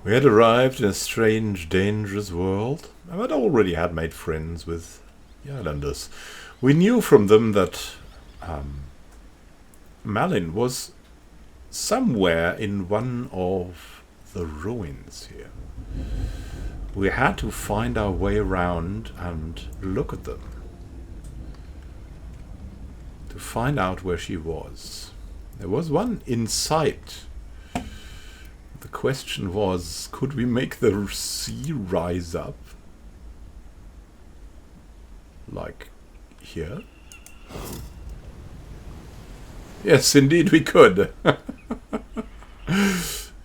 We had arrived in a strange, dangerous world, and had already had made friends with the islanders. We knew from them that Malin was somewhere in one of the ruins here. We had to find our way around and look at them to find out where she was. There was one in sight. The question was, could we make the sea rise up? Like here? Yes, indeed we could.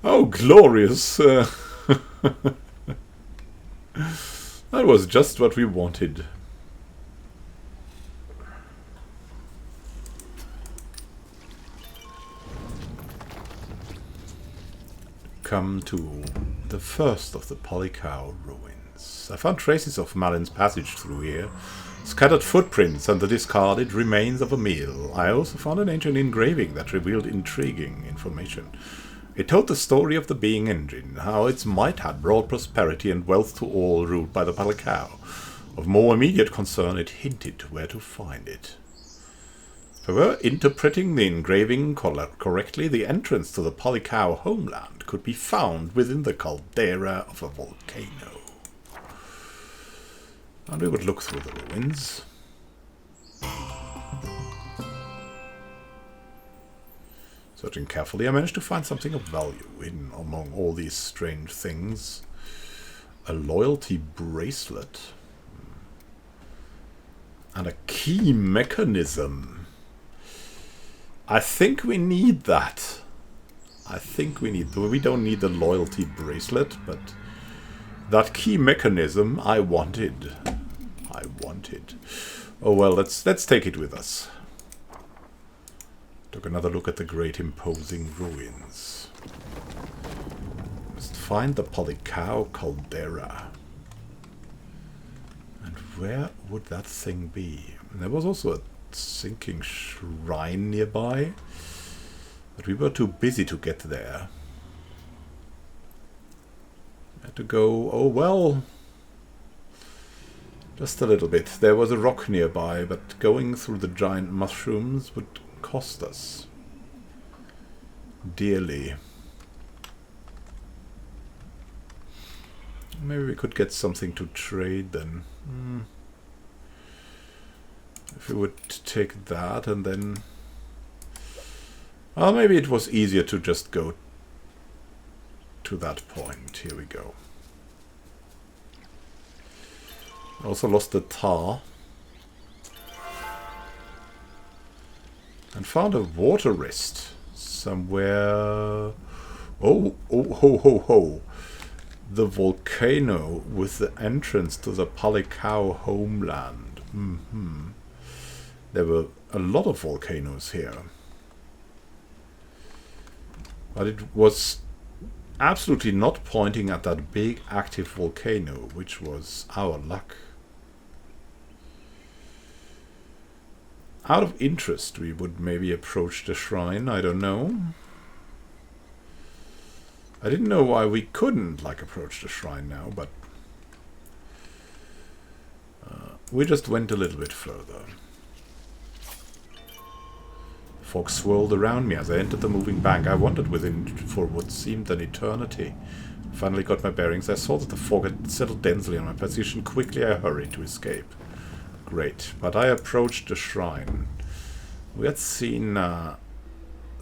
Oh, glorious. That was just what we wanted. Come to the first of the Polycow ruins. I found traces of Malin's passage through here, scattered footprints and the discarded remains of a meal. I also found an ancient engraving that revealed intriguing information. It told the story of the Being Engine, how its might had brought prosperity and wealth to all ruled by the Polycow. Of more immediate concern, it hinted where to find it. If I were interpreting the engraving correctly, the entrance to the Polycow homeland could be found within the caldera of a volcano. And we would look through the ruins. Searching carefully, I managed to find something of value in among all these strange things. A loyalty bracelet. And a key mechanism. I think we need that. We don't need the loyalty bracelet, but that key mechanism I wanted. Oh well, let's take it with us. Took another look at the great imposing ruins. Must find the Polycow caldera. And where would that thing be? There was also a sinking shrine nearby, but we were too busy to get there. Had to go, oh well, just a little bit. There was a rock nearby, but going through the giant mushrooms would cost us dearly. Maybe we could get something to trade then. If we would take that and then... Well, maybe it was easier to just go to that point. Here we go. Also lost the tar. And found a water wrist somewhere. Oh, ho, ho, ho. The volcano with the entrance to the Polycow homeland. There were a lot of volcanoes here. But it was absolutely not pointing at that big active volcano, which was our luck. Out of interest, we would maybe approach the shrine, I don't know. I didn't know why we couldn't, approach the shrine now, but... we just went a little bit further. Fog swirled around me as I entered the moving bank. I wandered within for what seemed an eternity. Finally got my bearings. I saw that the fog had settled densely on my position. Quickly I hurried to escape. Great, but I approached the shrine. We had seen a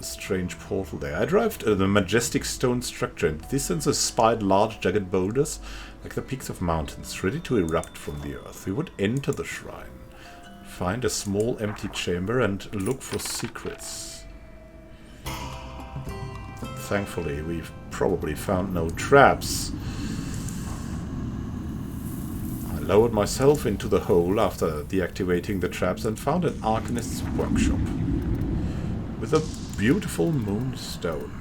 strange portal there. I arrived at a majestic stone structure. In the distance I spied large jagged boulders, like the peaks of mountains, ready to erupt from the earth. We would enter the shrine, find a small empty chamber, and look for secrets. Thankfully, we've probably found no traps. I lowered myself into the hole after deactivating the traps and found an arcanist's workshop with a beautiful moonstone.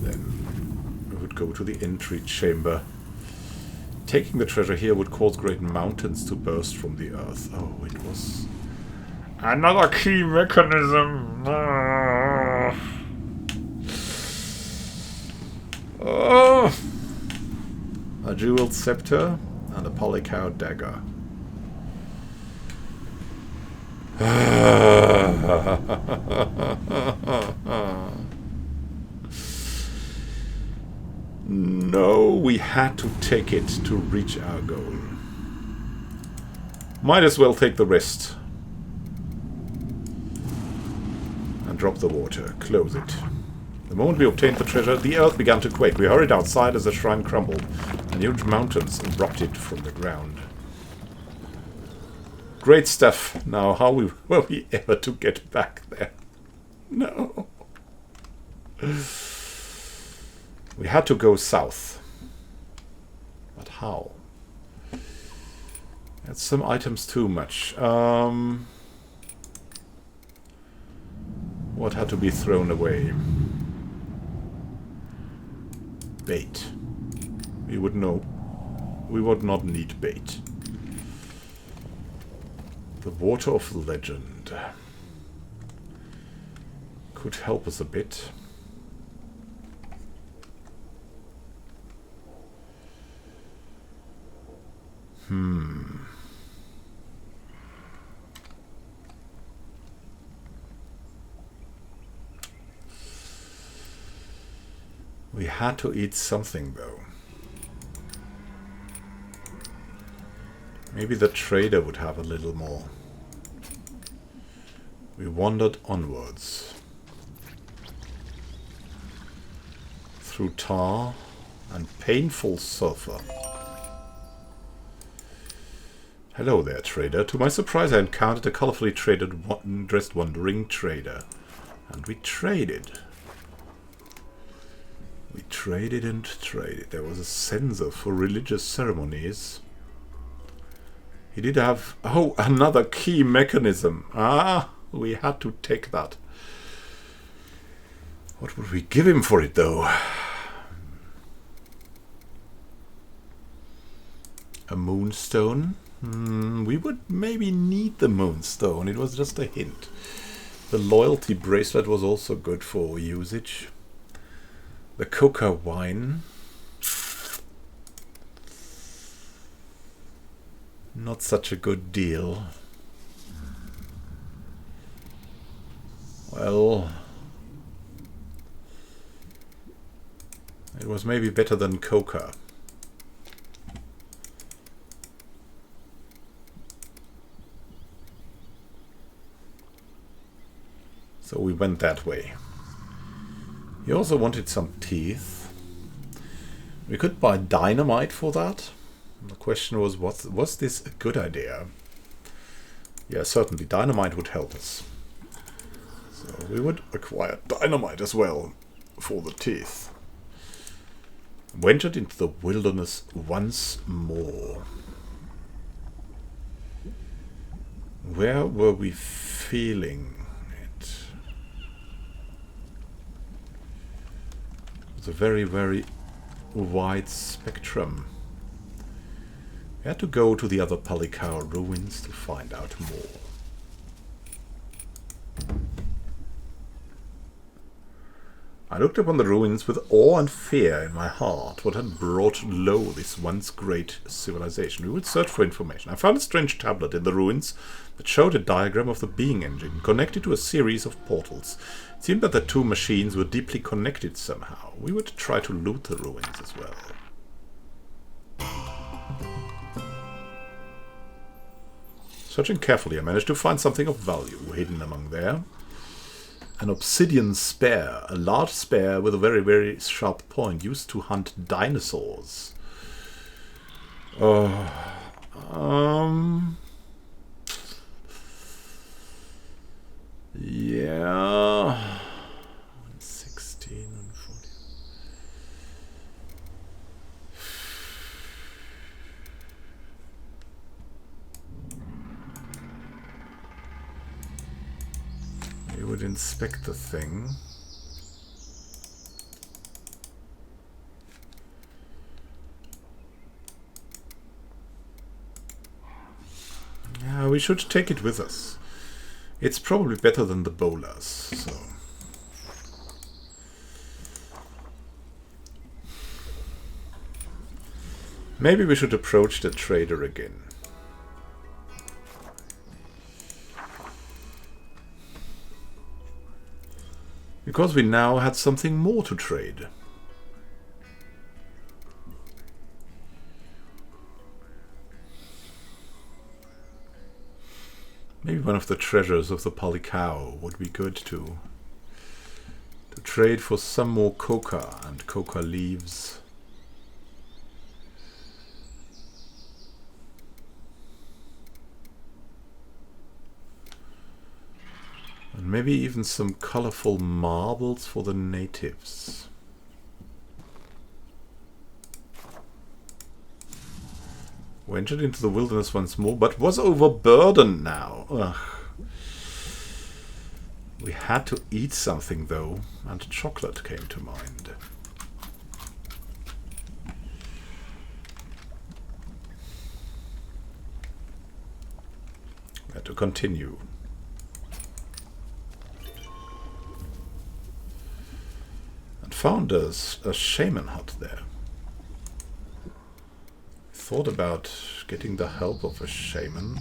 Then we would go to the entry chamber. Taking the treasure here would cause great mountains to burst from the earth. Oh, it was... Another key mechanism! Oh! A jeweled scepter and a polycow dagger. No, we had to take it to reach our goal. Might as well take the rest. And drop the water. Close it. The moment we obtained the treasure, the earth began to quake. We hurried outside as the shrine crumbled, and huge mountains erupted from the ground. Great stuff. Now, how were we ever to get back there? No. We had to go south. But how? That's some items too much. What had to be thrown away? Bait. We would know. We would not need bait. The water of legend could help us a bit. We had to eat something, though. Maybe the trader would have a little more. We wandered onwards. Through tar and painful sulfur. Hello there, trader. To my surprise, I encountered a colorfully dressed wandering trader. And we traded. We traded and traded. There was a censer for religious ceremonies. He did have... Oh, another key mechanism. Ah, we had to take that. What would we give him for it, though? A moonstone? We would maybe need the moonstone. It was just a hint. The loyalty bracelet was also good for usage. The coca wine. Not such a good deal. Well, it was maybe better than coca. So we went that way. He also wanted some teeth. We could buy dynamite for that. The question was, was this a good idea? Yeah, certainly. Dynamite would help us. So we would acquire dynamite as well for the teeth. Ventured into the wilderness once more. Where were we feeling it? It was a very, very wide spectrum. We had to go to the other Palikar ruins to find out more. I looked upon the ruins with awe and fear in my heart. What had brought low this once great civilization? We would search for information. I found a strange tablet in the ruins that showed a diagram of the being engine connected to a series of portals. It seemed that the two machines were deeply connected somehow. We would try to loot the ruins as well. Searching carefully, I managed to find something of value hidden among there. An obsidian spear, a large spear with a very, very sharp point, used to hunt dinosaurs. Yeah. 16 and 40. We would inspect the thing. Yeah, we should take it with us. It's probably better than the bolas, so... Maybe we should approach the trader again. Because we now had something more to trade. Maybe one of the treasures of the Polycow would be good to trade for some more coca and coca leaves. And maybe even some colorful marbles for the natives. Ventured into the wilderness once more, but was overburdened now. Ugh. We had to eat something though, and chocolate came to mind. We had to continue. And found us a shaman hut there. Thought about getting the help of a shaman.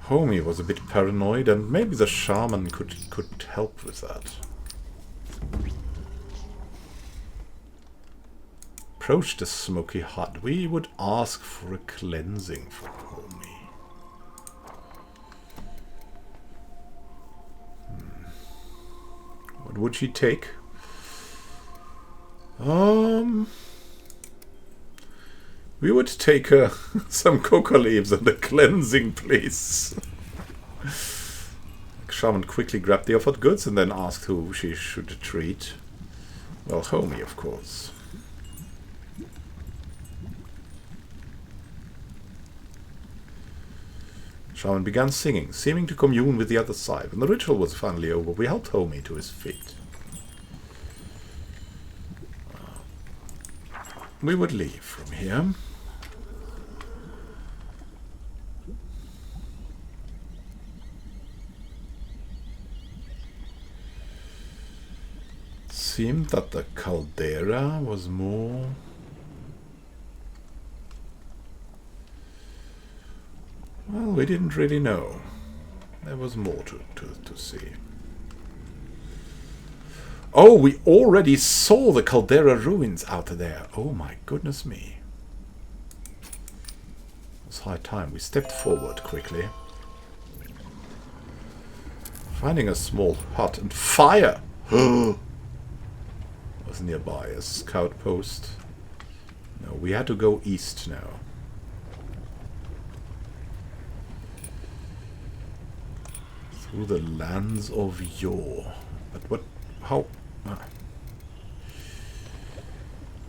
Homie was a bit paranoid, and maybe the shaman could help with that. Approach the smoky hut. We would ask for a cleansing for Homie. What would she take? We would take some coca leaves and a cleansing, please. Shaman quickly grabbed the offered goods and then asked who she should treat. Well, Homie, of course. Shaman began singing, seeming to commune with the other side. When the ritual was finally over, we helped Homie to his feet. We would leave from here. Seemed that the caldera was more... Well, we didn't really know. There was more to see. Oh, we already saw the caldera ruins out there. Oh my goodness me. It was high time. We stepped forward quickly. Finding a small hut and fire! Was nearby a scout post. No, we had to go east now. Through the lands of yore. But what? How?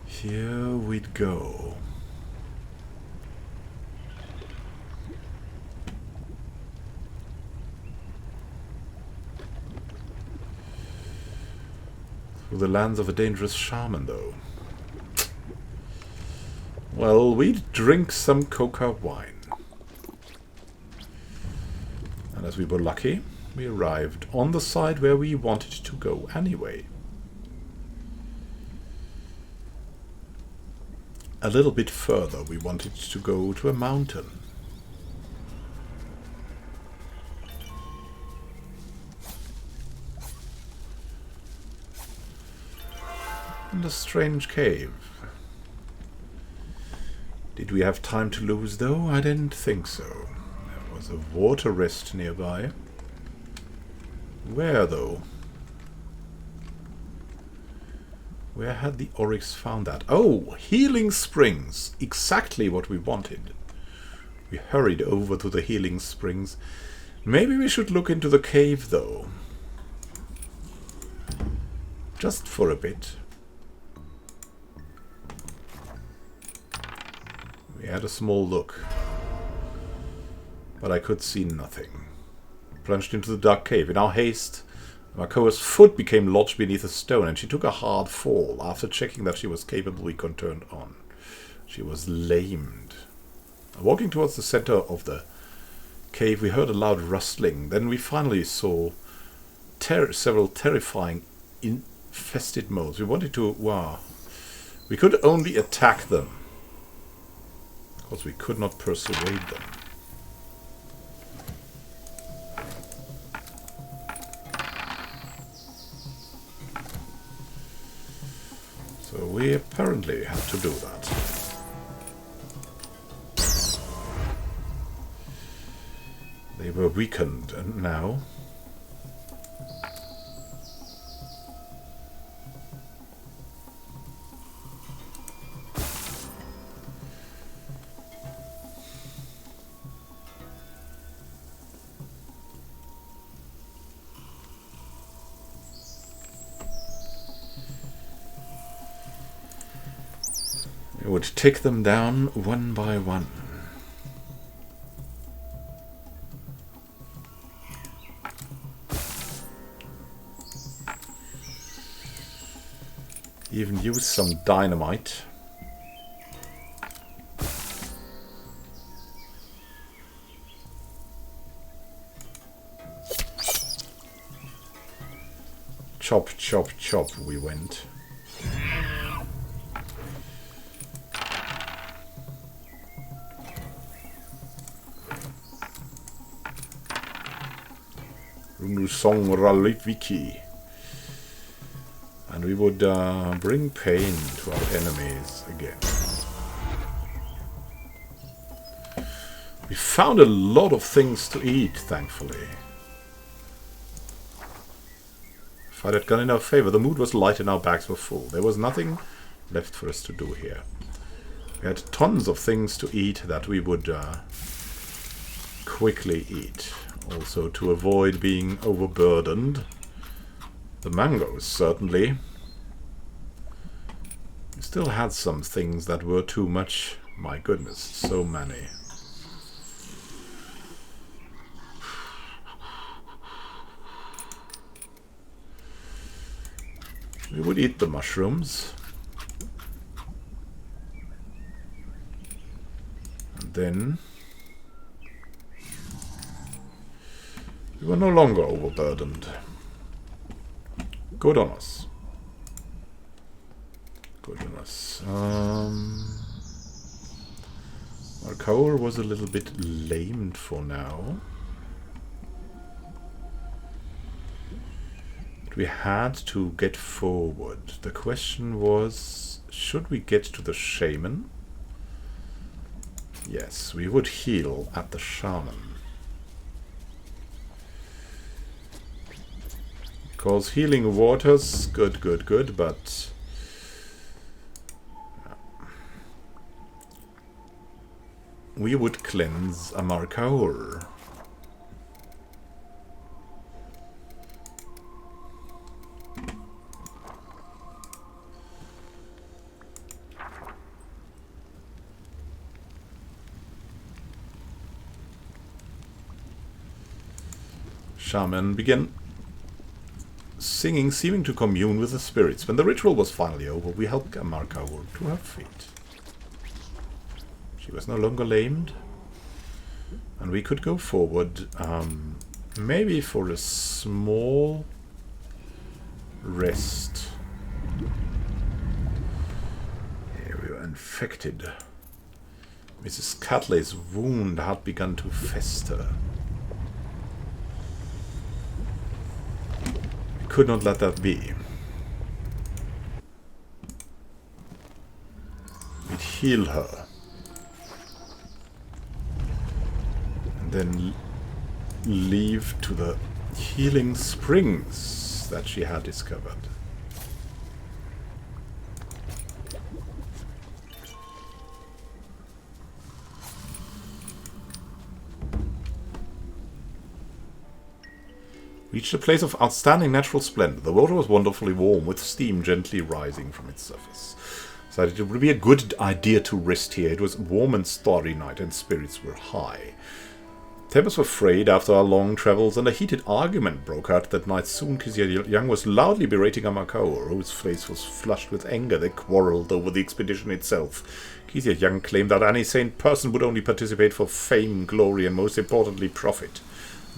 Here we'd go. Through the lands of a dangerous shaman, though. Well, we'd drink some coca wine. And as we were lucky, we arrived on the side where we wanted to go anyway. A little bit further, we wanted to go to a mountain. And a strange cave. Did we have time to lose, though? I didn't think so. There was a water rest nearby. Where, though? Where had the Oryx found that? Oh, healing springs! Exactly what we wanted. We hurried over to the healing springs. Maybe we should look into the cave, though. Just for a bit. We had a small look. But I could see nothing. Plunged into the dark cave. In our haste, Makoa's foot became lodged beneath a stone, and she took a hard fall. After checking that she was capable, we turned on. She was lamed. Walking towards the center of the cave, we heard a loud rustling. Then we finally saw several terrifying infested moles. We wanted to... Wow. We could only attack them. Because we could not persuade them. So we apparently had to do that. They were weakened, and now... we would take them down one by one. Even use some dynamite. Chop, chop, chop we went. Song Raliviki. And we would bring pain to our enemies again. We found a lot of things to eat, thankfully. Fight had gone in our favor. The mood was light and our bags were full. There was nothing left for us to do here. We had tons of things to eat that we would quickly eat. Also to avoid being overburdened. The mangoes, certainly. We still had some things that were too much. My goodness, so many. We would eat the mushrooms. And then... we were no longer overburdened. Good on us. Good on us. Our cowl was a little bit lamed for now. But we had to get forward. The question was, should we get to the shaman? Yes, we would heal at the shaman. Because healing waters, good, good, good, but... we would cleanse Amarkaur. Shaman began singing, seeming to commune with the spirits. When the ritual was finally over, we helped Amarkaur to her feet. She was no longer lamed, and we could go forward, maybe for a small rest. Here we were infected. Mrs. Catley's wound had begun to fester. Could not let that be. We'd heal her. And then leave to the healing springs that she had discovered. Reached a place of outstanding natural splendor. The water was wonderfully warm, with steam gently rising from its surface. So it would be a good idea to rest here. It was a warm and starry night, and spirits were high. Tempers were frayed after our long travels, and a heated argument broke out that night. Soon Kizia Young was loudly berating Amarkaur, whose face was flushed with anger. They quarreled over the expedition itself. Kizia Young claimed that any sane person would only participate for fame, glory, and most importantly, profit.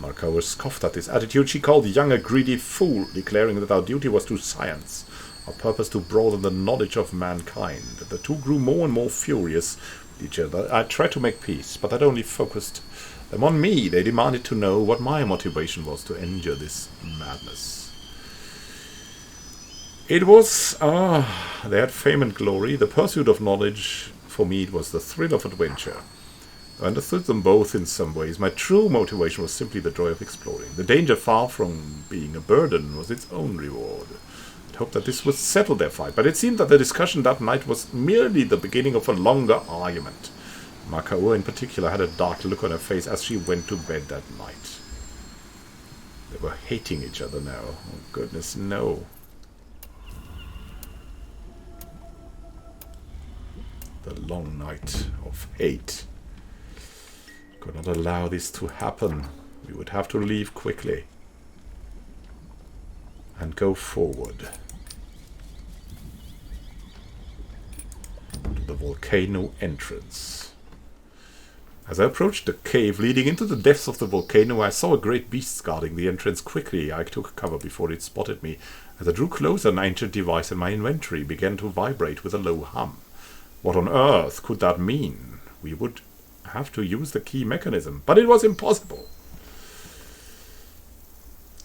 Markover scoffed at this attitude. She called young a greedy fool, declaring that our duty was to science, our purpose to broaden the knowledge of mankind. The two grew more and more furious with each other. I tried to make peace, but that only focused them on me. They demanded to know what my motivation was to endure this madness. It was, they had fame and glory. The pursuit of knowledge, for me, it was the thrill of adventure. I understood them both in some ways. My true motivation was simply the joy of exploring. The danger, far from being a burden, was its own reward. I hoped that this would settle their fight, but it seemed that the discussion that night was merely the beginning of a longer argument. Markover in particular had a dark look on her face as she went to bed that night. They were hating each other now. Oh goodness, no. The long night of hate. Could not allow this to happen. We would have to leave quickly and go forward to the volcano entrance. As I approached the cave leading into the depths of the volcano, I saw a great beast guarding the entrance. Quickly, I took cover before it spotted me. As I drew closer, an ancient device in my inventory began to vibrate with a low hum. What on earth could that mean? We would have to use the key mechanism, but it was impossible.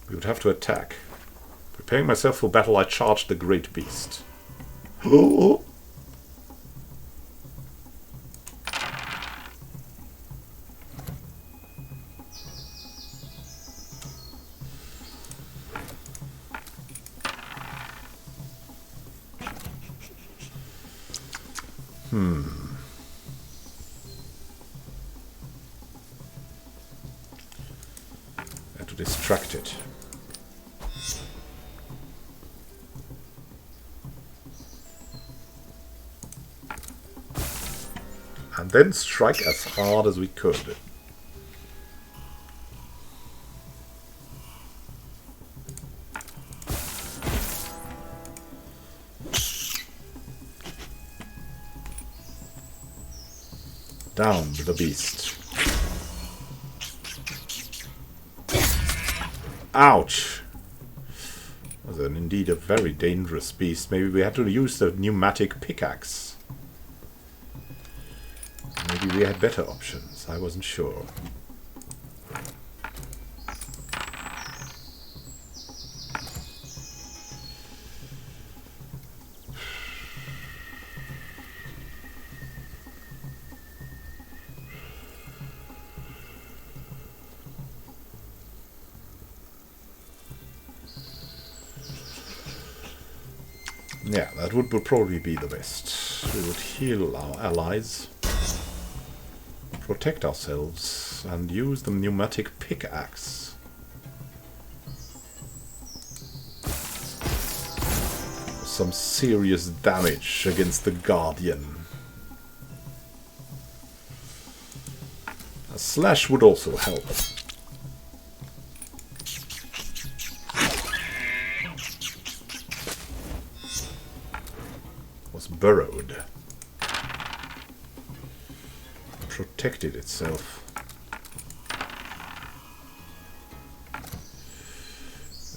We would have to attack. Preparing myself for battle, I charged the great beast. Oh! To distract it. And then strike as hard as we could. Down with the beast. Ouch! Was indeed a very dangerous beast. Maybe we had to use the pneumatic pickaxe. Maybe we had better options. I wasn't sure. Yeah, that would probably be the best. We would heal our allies, protect ourselves, and use the pneumatic pickaxe. Some serious damage against the Guardian. A slash would also help. Burrowed. Protected itself.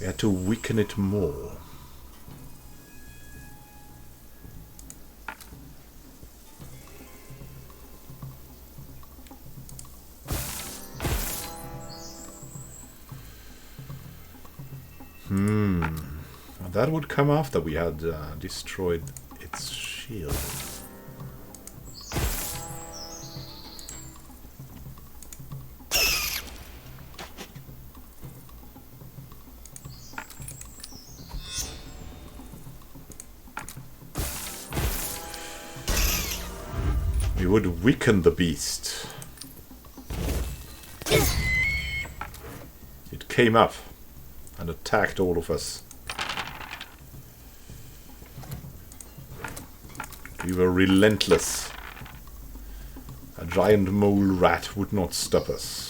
We had to weaken it more. That would come after we had destroyed its shield. We would weaken the beast. It came up and attacked all of us. We were relentless. A giant mole rat would not stop us.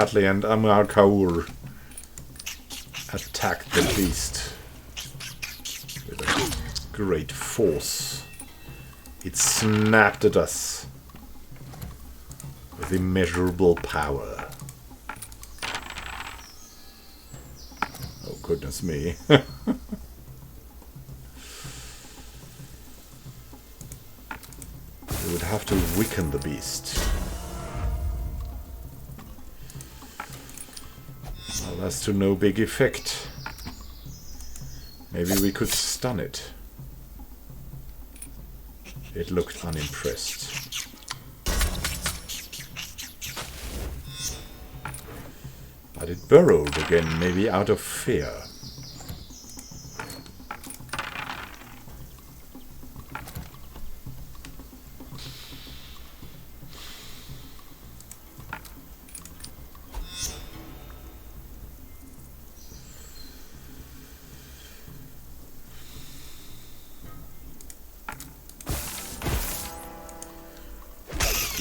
Catley and Amarkaur attacked the beast with a great force. It snapped at us with immeasurable power. Oh, goodness me. We would have to weaken the beast. Well, that's to no big effect. Maybe we could stun it. It looked unimpressed. But it burrowed again, maybe out of fear.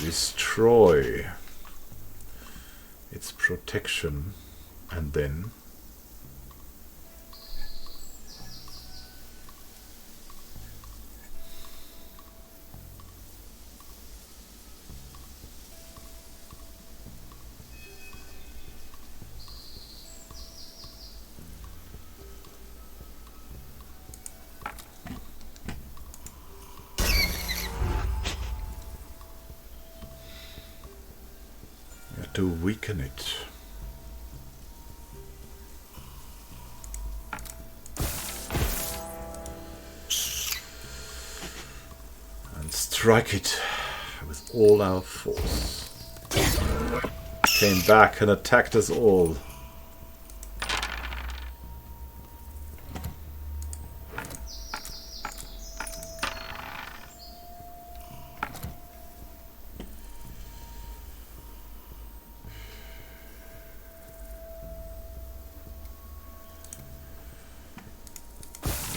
Destroy its protection, and then to weaken it. And strike it with all our force. Came back and attacked us all.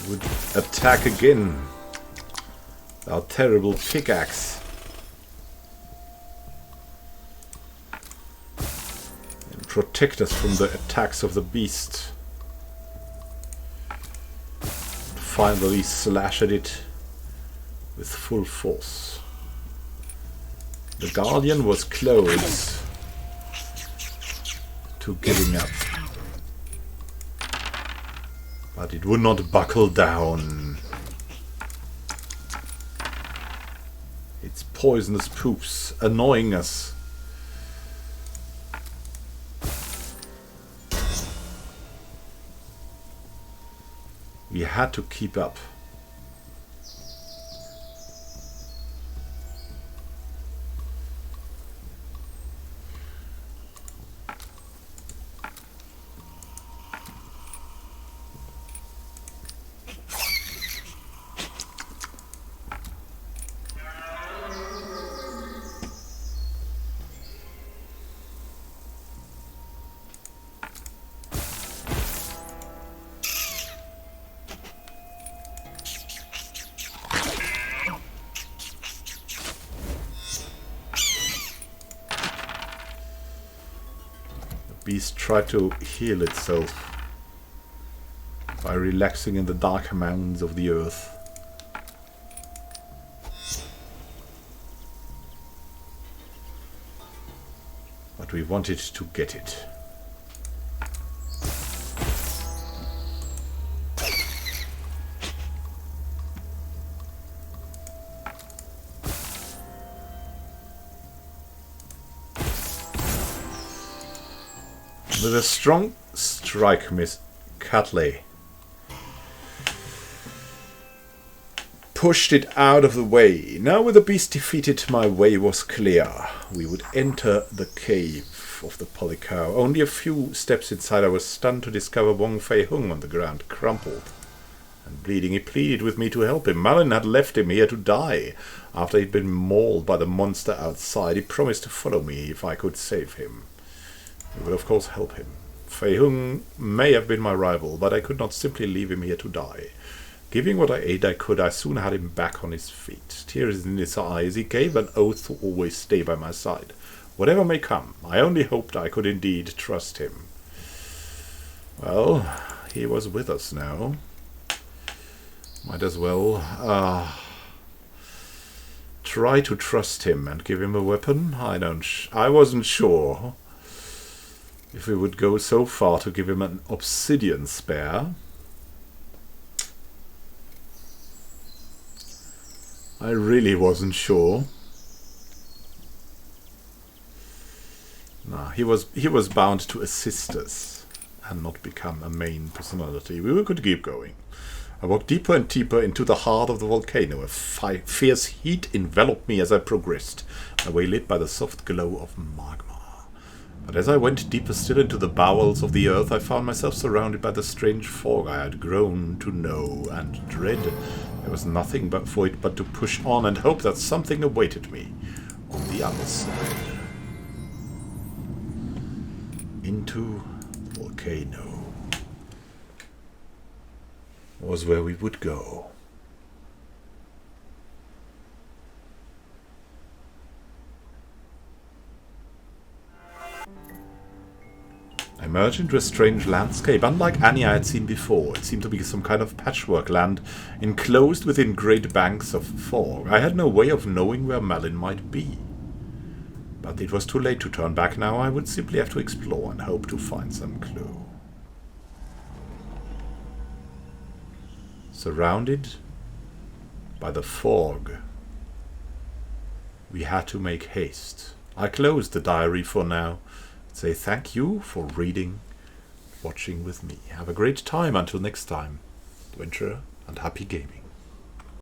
Would attack again. Our terrible pickaxe. And protect us from the attacks of the beast. Finally slash at it with full force. The Guardian was close to giving up. But it would not buckle down. Its poisonous poops annoying us. We had to keep up. Beast tried to heal itself by relaxing in the dark mountains of the earth. But we wanted to get it. With a strong strike, Miss Catley pushed it out of the way. Now with the beast defeated, my way was clear. We would enter the cave of the Polycow. Only a few steps inside I was stunned to discover Wong Fei Hung on the ground, crumpled and bleeding. He pleaded with me to help him. Malin had left him here to die after he'd been mauled by the monster outside. He promised to follow me if I could save him. We would of course help him. Fei Hung may have been my rival, but I could not simply leave him here to die. Giving what aid I could, I soon had him back on his feet. Tears in his eyes, he gave an oath to always stay by my side. Whatever may come, I only hoped I could indeed trust him. Well, he was with us now. Might as well try to trust him and give him a weapon. I wasn't sure if we would go so far to give him an obsidian spear. I really wasn't sure. Nah, he was bound to assist us and not become a main personality. We could keep going. I walked deeper and deeper into the heart of the volcano. A fierce heat enveloped me as I progressed, my way lit by the soft glow of magma. But as I went deeper still into the bowels of the earth, I found myself surrounded by the strange fog I had grown to know and dread. There was nothing for it but to push on and hope that something awaited me on the other side. Into the volcano was where we would go. I emerged into a strange landscape, unlike any I had seen before. It seemed to be some kind of patchwork land, enclosed within great banks of fog. I had no way of knowing where Malin might be. But it was too late to turn back now. I would simply have to explore and hope to find some clue. Surrounded by the fog, we had to make haste. I closed the diary for now. Say thank you for reading, watching with me. Have a great time until next time, adventurer, and happy gaming.